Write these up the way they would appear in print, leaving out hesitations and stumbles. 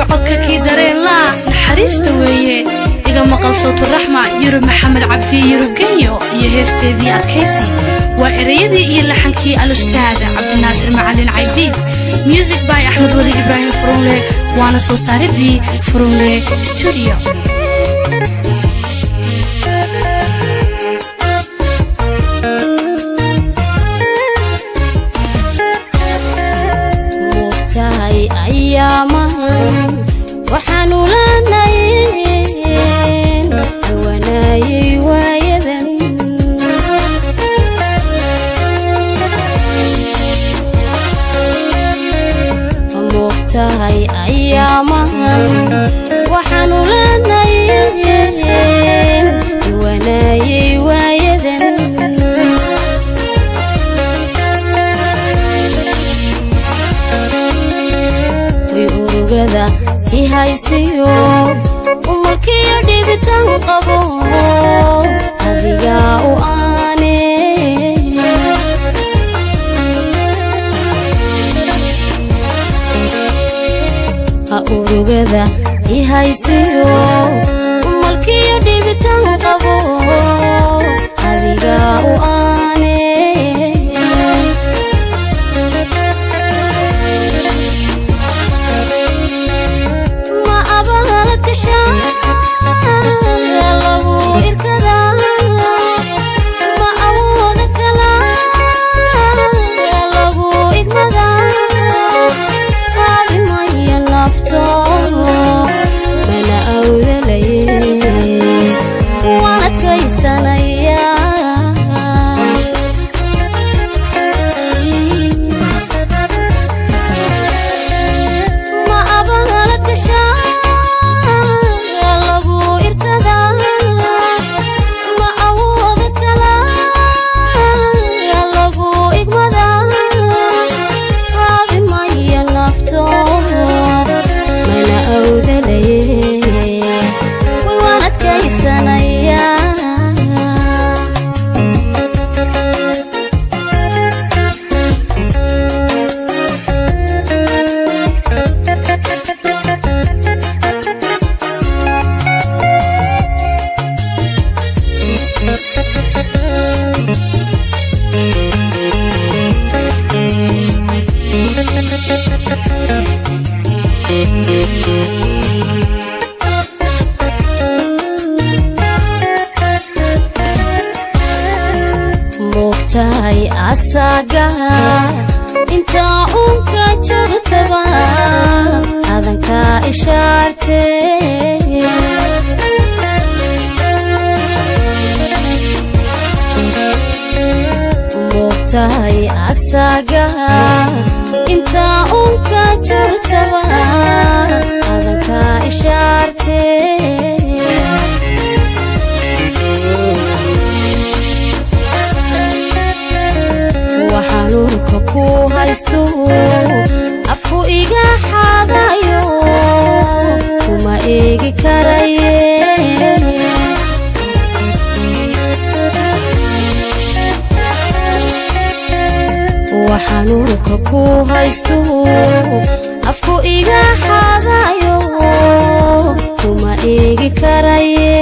codka kii dareen laa naxariista weeye iga maqal sawtu raxma yurub maxamed cabdi yurub genyo iyo heesteedii adkaysi waa erayadii iyo laxankii al-ustaada cabdinaasir macalin caydiid music by axmed weli ibraahim furunle waana soo saaridii furunle studio waxaanu leenayn alwanaayay waayadan moogtahay ayaamahan waxaanu leenayn alwanaayay waayadan way urugada ihaysiyo umalkiyo dhibitaan qabo adiga u aane ha urugada ihaysiyo umalkiyo dhibitaan qabo adiga u aane moogtahay asaga inta unka joogtaba adanka ishaarte moogtahay asaga inta unka joogtaba adanka ishaarte waxaanurka ku haysto afku iga xadayo kuma eegi karaye waxaanurka ku haysto afku iga xadayo kuma eegi karaye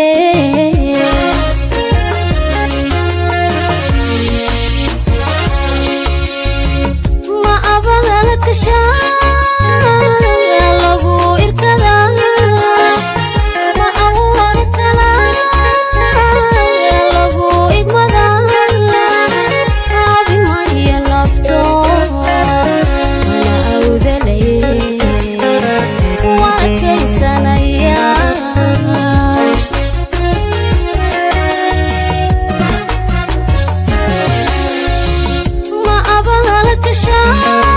Shine